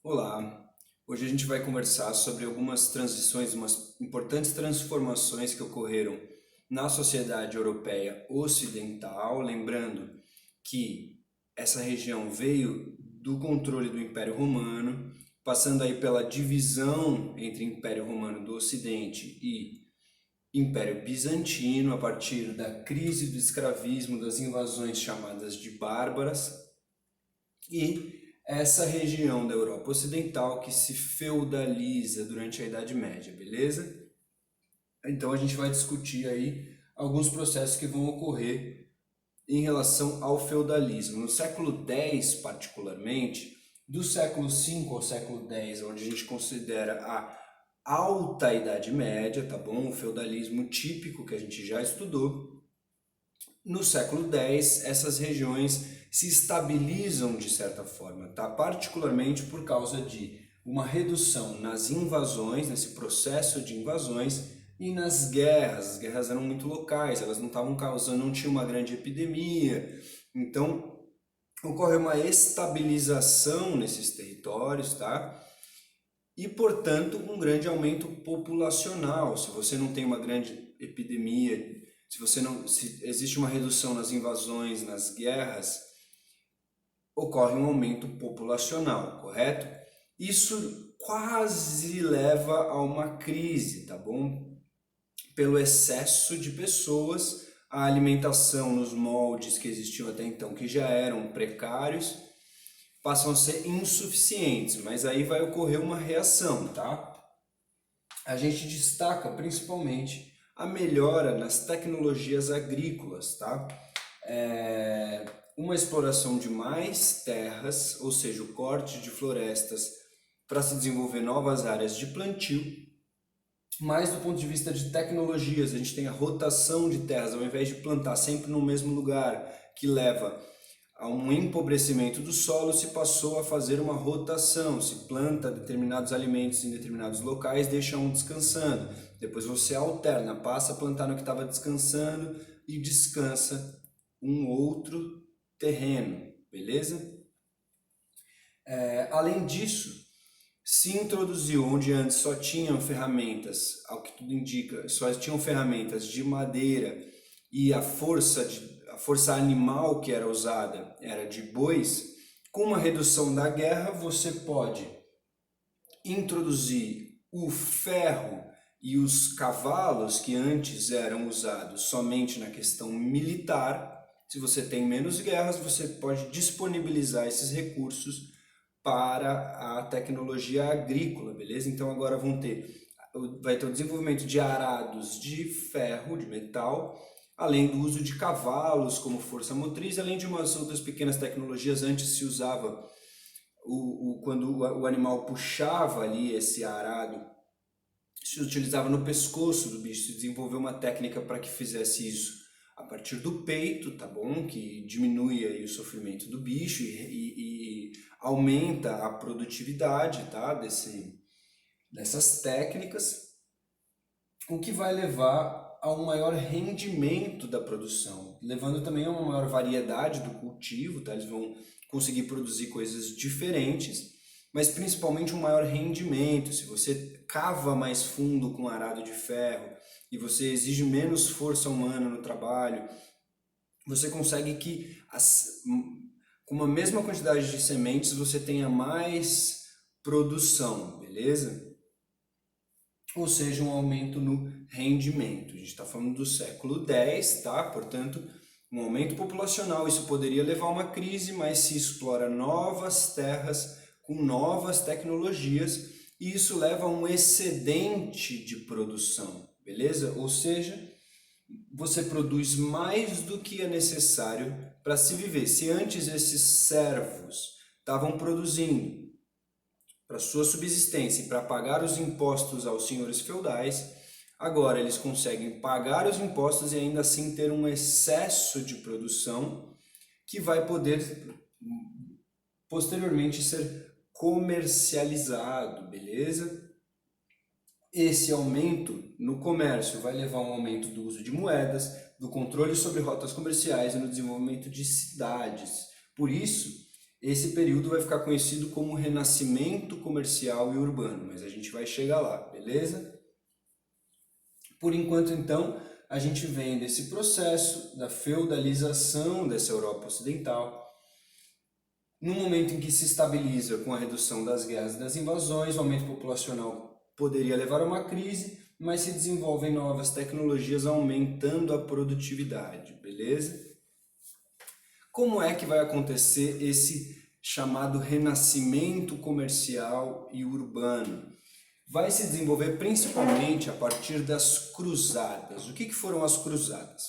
Olá, hoje a gente vai conversar sobre algumas transições, umas importantes transformações que ocorreram na sociedade europeia ocidental, lembrando que essa região veio do controle do Império Romano, passando aí pela divisão entre Império Romano do Ocidente e Império Bizantino, a partir da crise do escravismo, das invasões chamadas de bárbaras, e essa região da Europa Ocidental que se feudaliza durante a Idade Média, beleza? Então a gente vai discutir aí alguns processos que vão ocorrer em relação ao feudalismo. No século X, particularmente, do século V ao século X, onde a gente considera a Alta Idade Média, tá bom? O feudalismo típico que a gente já estudou. No século X, essas regiões se estabilizam de certa forma, tá? Particularmente por causa de uma redução nas invasões, nesse processo de invasões e nas guerras. As guerras eram muito locais, elas não estavam causando, não tinha uma grande epidemia. Então, ocorre uma estabilização nesses territórios, tá? E, portanto, um grande aumento populacional. Se você não tem uma grande epidemia, se existe uma redução nas invasões, nas guerras, ocorre um aumento populacional, correto? Isso quase leva a uma crise, tá bom? Pelo excesso de pessoas, a alimentação nos moldes que existiam até então, que já eram precários, passam a ser insuficientes, mas aí vai ocorrer uma reação, tá? A gente destaca principalmente a melhora nas tecnologias agrícolas, tá? Uma exploração de mais terras, ou seja, o corte de florestas para se desenvolver novas áreas de plantio, mas do ponto de vista de tecnologias, a gente tem a rotação de terras, ao invés de plantar sempre no mesmo lugar, que leva a um empobrecimento do solo, se passou a fazer uma rotação, se planta determinados alimentos em determinados locais, deixa um descansando, depois você alterna, passa a plantar no que estava descansando e descansa um outro terreno, beleza? Além disso, se introduziu onde antes só tinham ferramentas, ao que tudo indica, só tinham ferramentas de madeira e a força animal que era usada era de bois. Com uma redução da guerra, você pode introduzir o ferro e os cavalos que antes eram usados somente na questão militar. Se você tem menos guerras, você pode disponibilizar esses recursos para a tecnologia agrícola, beleza? Então agora vai ter o desenvolvimento de arados de ferro, de metal, além do uso de cavalos como força motriz, além de umas outras pequenas tecnologias. Antes se usava quando o animal puxava ali esse arado, se utilizava no pescoço do bicho, se desenvolveu uma técnica para que fizesse isso a partir do peito, tá bom? Que diminui aí o sofrimento do bicho e aumenta a produtividade, tá? Dessas técnicas, o que vai levar a um maior rendimento da produção, levando também a uma maior variedade do cultivo, tá? Eles vão conseguir produzir coisas diferentes, mas principalmente um maior rendimento. Se você cava mais fundo com arado de ferro e você exige menos força humana no trabalho, você consegue que com uma mesma quantidade de sementes você tenha mais produção, beleza? Ou seja, um aumento no rendimento. A gente está falando do século X, tá? Portanto, um aumento populacional. Isso poderia levar a uma crise, mas se explora novas terras com novas tecnologias e isso leva a um excedente de produção, beleza? Ou seja, você produz mais do que é necessário para se viver. Se antes esses servos estavam produzindo para sua subsistência e para pagar os impostos aos senhores feudais, agora eles conseguem pagar os impostos e ainda assim ter um excesso de produção que vai poder posteriormente ser comercializado, beleza? Esse aumento no comércio vai levar a um aumento do uso de moedas, do controle sobre rotas comerciais e no desenvolvimento de cidades. Por isso, Esse período vai ficar conhecido como Renascimento Comercial e Urbano, mas a gente vai chegar lá, beleza? Por enquanto, então, a gente vem desse processo da feudalização dessa Europa Ocidental. No momento em que se estabiliza com a redução das guerras e das invasões, o aumento populacional poderia levar a uma crise, mas se desenvolvem novas tecnologias aumentando a produtividade, beleza? Como é que vai acontecer esse chamado renascimento comercial e urbano? Vai se desenvolver principalmente a partir das cruzadas. O que foram as cruzadas?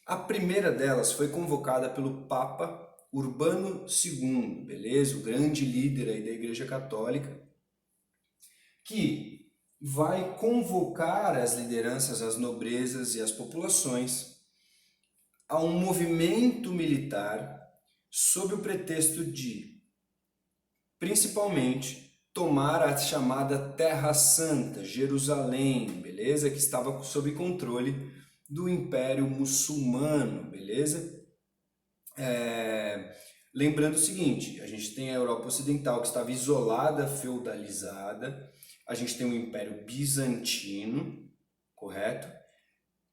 A primeira delas foi convocada pelo Papa Urbano II, beleza? O grande líder aí da Igreja Católica, que vai convocar as lideranças, as nobrezas e as populações a um movimento militar sob o pretexto de, principalmente, tomar a chamada Terra Santa, Jerusalém, beleza? Que estava sob controle do Império Muçulmano, beleza? Lembrando o seguinte, a gente tem a Europa Ocidental que estava isolada, feudalizada, a gente tem o Império Bizantino, correto?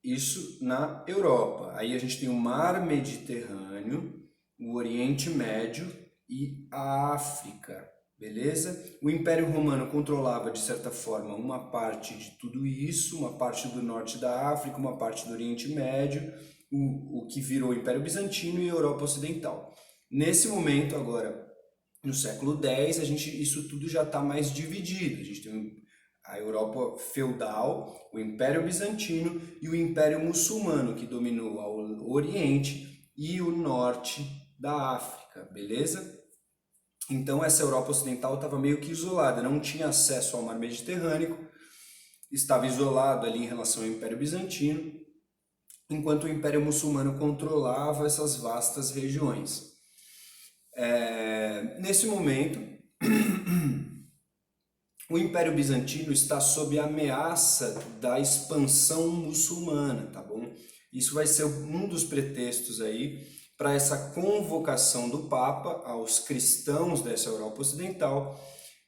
Isso na Europa. Aí a gente tem o Mar Mediterrâneo, o Oriente Médio e a África, beleza? O Império Romano controlava, de certa forma, uma parte de tudo isso, uma parte do norte da África, uma parte do Oriente Médio, o que virou o Império Bizantino e a Europa Ocidental. Nesse momento, agora, no século X, isso tudo já está mais dividido. A gente tem a Europa feudal, o Império Bizantino e o Império Muçulmano, que dominou o Oriente e o norte da África, beleza? Então essa Europa Ocidental estava meio que isolada, não tinha acesso ao Mar Mediterrâneo, estava isolado ali em relação ao Império Bizantino, enquanto o Império Muçulmano controlava essas vastas regiões. Nesse momento, o Império Bizantino está sob a ameaça da expansão muçulmana, tá bom? Isso vai ser um dos pretextos aí para essa convocação do Papa aos cristãos dessa Europa Ocidental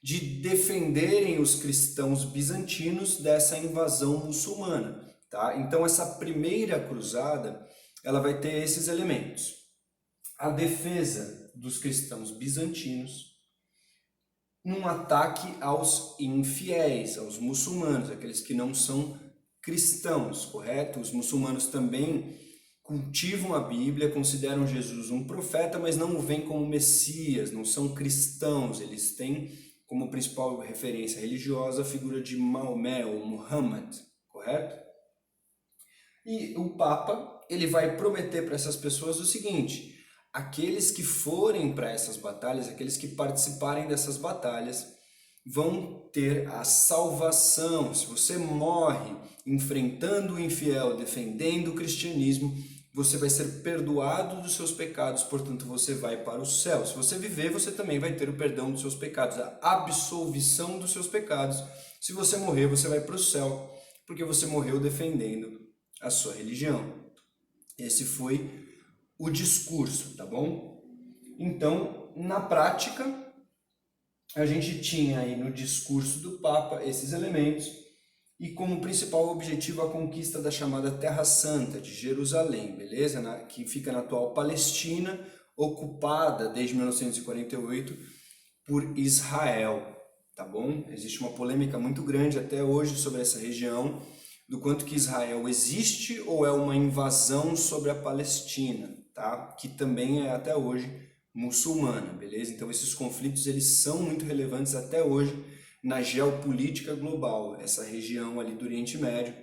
de defenderem os cristãos bizantinos dessa invasão muçulmana, tá? Então essa primeira cruzada, ela vai ter esses elementos: a defesa dos cristãos bizantinos num ataque aos infiéis, aos muçulmanos, aqueles que não são cristãos, correto? Os muçulmanos também cultivam a Bíblia, consideram Jesus um profeta, mas não o veem como Messias, não são cristãos, eles têm como principal referência religiosa a figura de Maomé ou Muhammad, correto? E o Papa, ele vai prometer para essas pessoas o seguinte: aqueles que forem para essas batalhas, aqueles que participarem dessas batalhas, vão ter a salvação. Se você morre enfrentando o infiel, defendendo o cristianismo, você vai ser perdoado dos seus pecados, portanto você vai para o céu. Se você viver, você também vai ter o perdão dos seus pecados, a absolvição dos seus pecados. Se você morrer, você vai para o céu, porque você morreu defendendo a sua religião. Esse foi o discurso, tá bom? Então, na prática, a gente tinha aí no discurso do Papa esses elementos e como principal objetivo a conquista da chamada Terra Santa de Jerusalém, beleza? Que fica na atual Palestina, ocupada desde 1948 por Israel, tá bom? Existe uma polêmica muito grande até hoje sobre essa região, do quanto que Israel existe ou é uma invasão sobre a Palestina, tá? Que também é até hoje muçulmana, beleza? Então esses conflitos eles são muito relevantes até hoje na geopolítica global, essa região ali do Oriente Médio,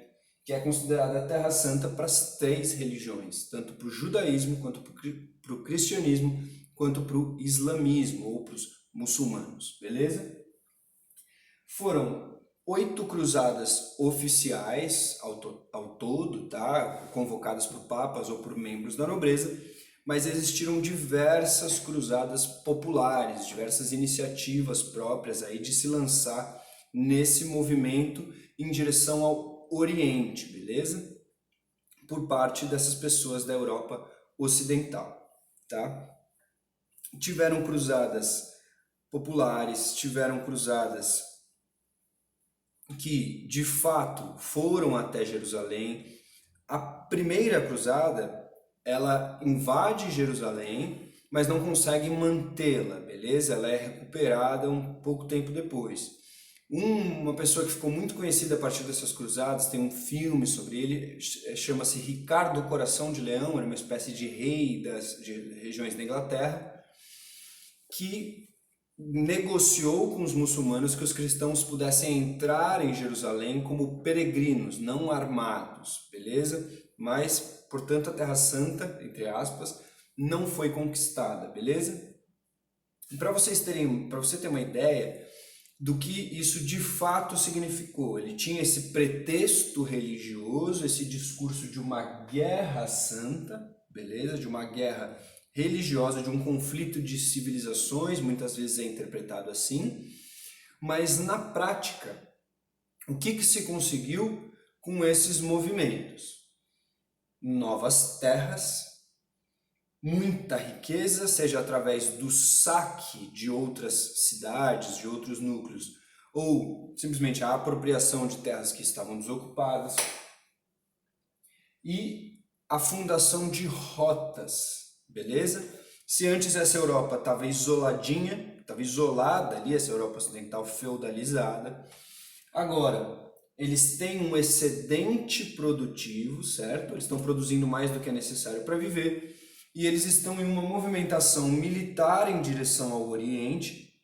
que é considerada a Terra Santa para as três religiões, tanto para o judaísmo, quanto para o cristianismo, quanto para o islamismo ou para os muçulmanos, beleza? Foram 8 cruzadas oficiais ao todo, tá? Convocadas por papas ou por membros da nobreza, mas existiram diversas cruzadas populares, diversas iniciativas próprias aí de se lançar nesse movimento em direção ao Oriente, beleza? Por parte dessas pessoas da Europa Ocidental, tá? tiveram cruzadas populares, tiveram cruzadas que de fato foram até Jerusalém. A primeira cruzada, ela invade Jerusalém, mas não consegue mantê-la, beleza? Ela é recuperada um pouco tempo depois. Uma pessoa que ficou muito conhecida a partir dessas cruzadas, tem um filme sobre ele, chama-se Ricardo Coração de Leão, era uma espécie de rei de regiões da Inglaterra, que negociou com os muçulmanos que os cristãos pudessem entrar em Jerusalém como peregrinos, não armados, beleza? Mas, portanto, a Terra Santa, entre aspas, não foi conquistada, beleza? E para você ter uma ideia do que isso de fato significou, ele tinha esse pretexto religioso, esse discurso de uma guerra santa, beleza? De uma guerra religiosa, de um conflito de civilizações, muitas vezes é interpretado assim, mas na prática, o que se conseguiu com esses movimentos? Novas terras, muita riqueza, seja através do saque de outras cidades, de outros núcleos, ou simplesmente a apropriação de terras que estavam desocupadas, e a fundação de rotas, beleza? Se antes essa Europa estava isoladinha, estava isolada ali, essa Europa ocidental feudalizada, agora eles têm um excedente produtivo, certo? Eles estão produzindo mais do que é necessário para viver, e eles estão em uma movimentação militar em direção ao Oriente,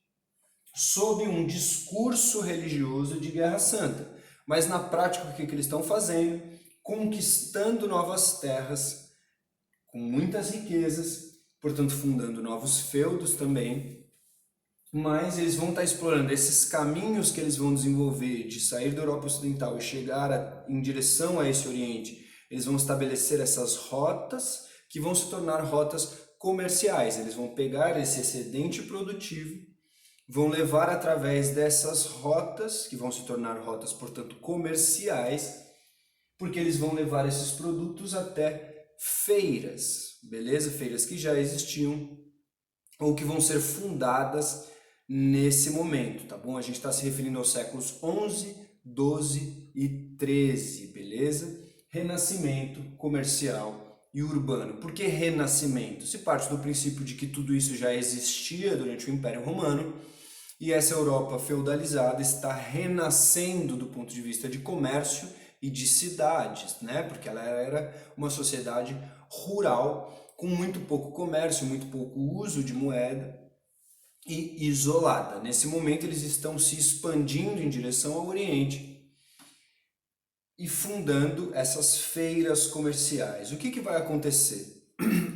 sob um discurso religioso de guerra santa. Mas na prática o que eles estão fazendo? Conquistando novas terras, com muitas riquezas, portanto fundando novos feudos também, mas eles vão estar explorando esses caminhos que eles vão desenvolver de sair da Europa Ocidental e chegar em direção a esse Oriente. Eles vão estabelecer essas rotas que vão se tornar rotas comerciais. Eles vão pegar esse excedente produtivo, vão levar através dessas rotas, que vão se tornar rotas, portanto, comerciais, porque eles vão levar esses produtos até feiras, beleza? Feiras que já existiam ou que vão ser fundadas nesse momento, tá bom? A gente está se referindo aos séculos 11, 12 e 13, beleza? Renascimento comercial e urbano. Por que renascimento? Se parte do princípio de que tudo isso já existia durante o Império Romano e essa Europa feudalizada está renascendo do ponto de vista de comércio e de cidades, né? Porque ela era uma sociedade rural com muito pouco comércio, muito pouco uso de moeda e isolada. Nesse momento eles estão se expandindo em direção ao Oriente e fundando essas feiras comerciais. O que vai acontecer?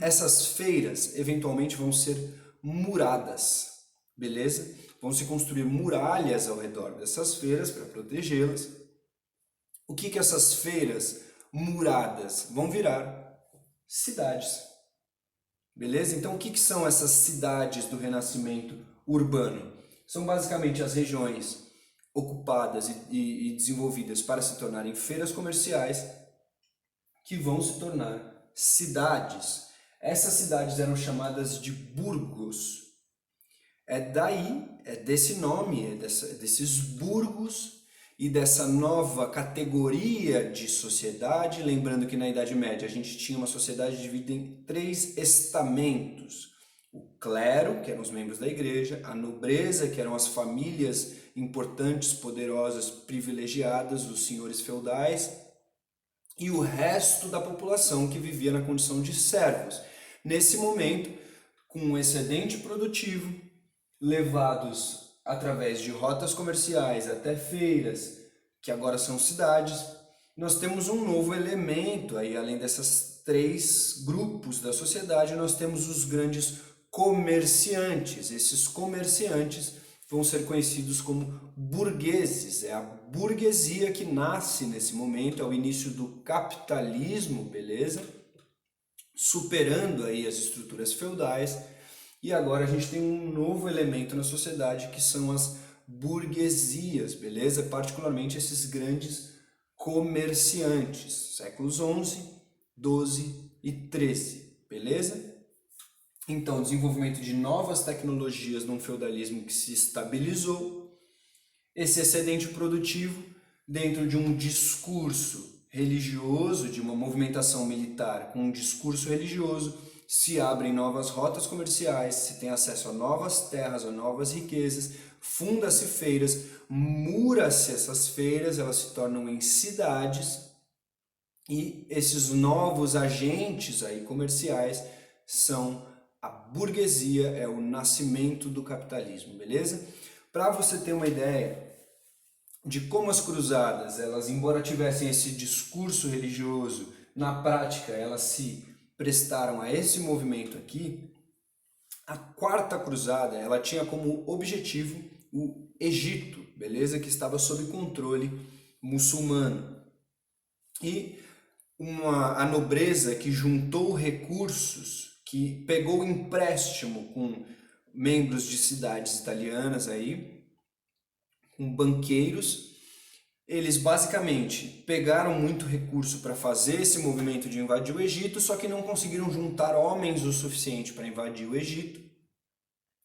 Essas feiras eventualmente vão ser muradas, beleza? Vão se construir muralhas ao redor dessas feiras para protegê-las. O que essas feiras muradas vão virar? Cidades. Beleza? Então, o que são essas cidades do renascimento urbano? São basicamente as regiões ocupadas e desenvolvidas para se tornarem feiras comerciais que vão se tornar cidades. Essas cidades eram chamadas de burgos. É desse nome, desses burgos e dessa nova categoria de sociedade, lembrando que na Idade Média a gente tinha uma sociedade dividida em 3 estamentos: o clero, que eram os membros da igreja, a nobreza, que eram as famílias importantes, poderosas, privilegiadas, os senhores feudais, e o resto da população que vivia na condição de servos. Nesse momento, com um excedente produtivo, levados através de rotas comerciais até feiras, que agora são cidades, nós temos um novo elemento aí, além dessas 3 grupos da sociedade, nós temos os grandes comerciantes. Esses comerciantes vão ser conhecidos como burgueses. É a burguesia que nasce nesse momento, é o início do capitalismo, beleza? Superando aí as estruturas feudais. E agora a gente tem um novo elemento na sociedade que são as burguesias, beleza? Particularmente esses grandes comerciantes, séculos 11, 12 e 13, beleza? Então, desenvolvimento de novas tecnologias num feudalismo que se estabilizou, esse excedente produtivo dentro de um discurso religioso, de uma movimentação militar com um discurso religioso, se abrem novas rotas comerciais, se tem acesso a novas terras, a novas riquezas, funda-se feiras, mura-se essas feiras, elas se tornam em cidades e esses novos agentes aí comerciais são a burguesia, é o nascimento do capitalismo, beleza? Para você ter uma ideia de como as cruzadas, elas, embora tivessem esse discurso religioso, na prática elas se prestaram a esse movimento aqui, a quarta cruzada, ela tinha como objetivo o Egito, beleza? Que estava sob controle muçulmano. E a nobreza que juntou recursos, que pegou empréstimo com membros de cidades italianas aí, com banqueiros, eles basicamente pegaram muito recurso para fazer esse movimento de invadir o Egito, só que não conseguiram juntar homens o suficiente para invadir o Egito.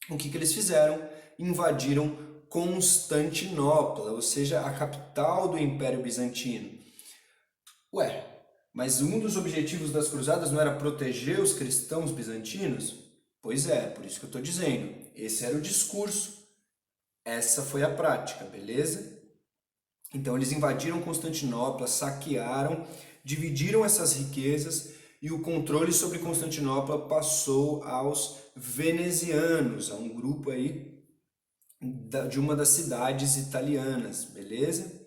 O que eles fizeram? Invadiram Constantinopla, ou seja, a capital do Império Bizantino. Ué, mas um dos objetivos das cruzadas não era proteger os cristãos bizantinos? Pois é, por isso que eu estou dizendo. Esse era o discurso, essa foi a prática, beleza? Então eles invadiram Constantinopla, saquearam, dividiram essas riquezas e o controle sobre Constantinopla passou aos venezianos, a um grupo aí de uma das cidades italianas, beleza?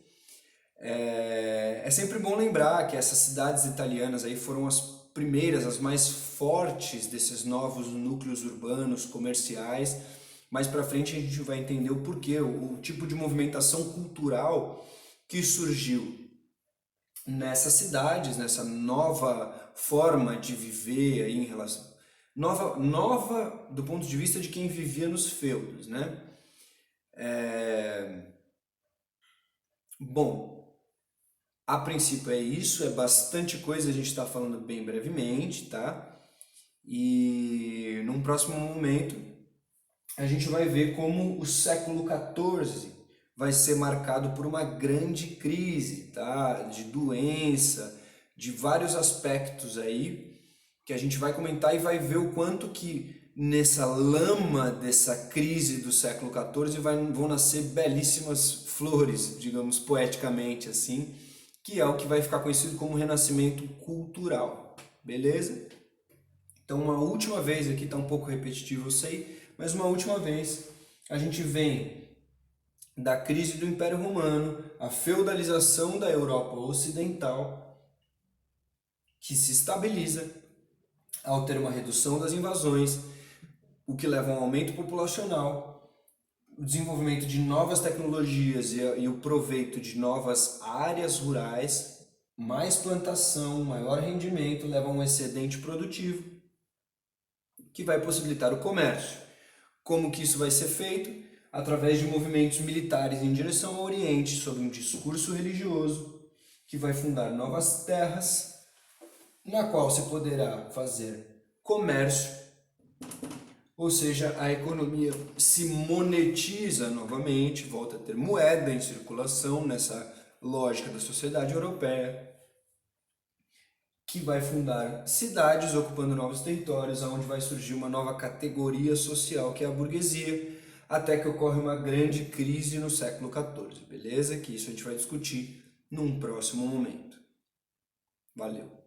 É sempre bom lembrar que essas cidades italianas aí foram as primeiras, as mais fortes desses novos núcleos urbanos, comerciais. Mais para frente a gente vai entender o porquê, o tipo de movimentação cultural que surgiu nessas cidades, nessa nova forma de viver aí em relação nova do ponto de vista de quem vivia nos feudos, né? Bom, a princípio é isso, é bastante coisa, a gente está falando bem brevemente, tá? E num próximo momento a gente vai ver como o século XIV vai ser marcado por uma grande crise, tá? De doença, de vários aspectos aí, que a gente vai comentar e vai ver o quanto que nessa lama dessa crise do século XIV vão nascer belíssimas flores, digamos poeticamente assim, que é o que vai ficar conhecido como renascimento cultural, beleza? Então uma última vez aqui, tá um pouco repetitivo eu sei, mas uma última vez a gente vem da crise do Império Romano, a feudalização da Europa Ocidental, que se estabiliza ao ter uma redução das invasões, o que leva a um aumento populacional, o desenvolvimento de novas tecnologias e o proveito de novas áreas rurais, mais plantação, maior rendimento, leva a um excedente produtivo, que vai possibilitar o comércio. Como que isso vai ser feito? Através de movimentos militares em direção ao Oriente, sob um discurso religioso, que vai fundar novas terras, na qual se poderá fazer comércio, ou seja, a economia se monetiza novamente, volta a ter moeda em circulação nessa lógica da sociedade europeia, que vai fundar cidades ocupando novos territórios, onde vai surgir uma nova categoria social que é a burguesia, até que ocorre uma grande crise no século XIV, beleza? Que isso a gente vai discutir num próximo momento. Valeu!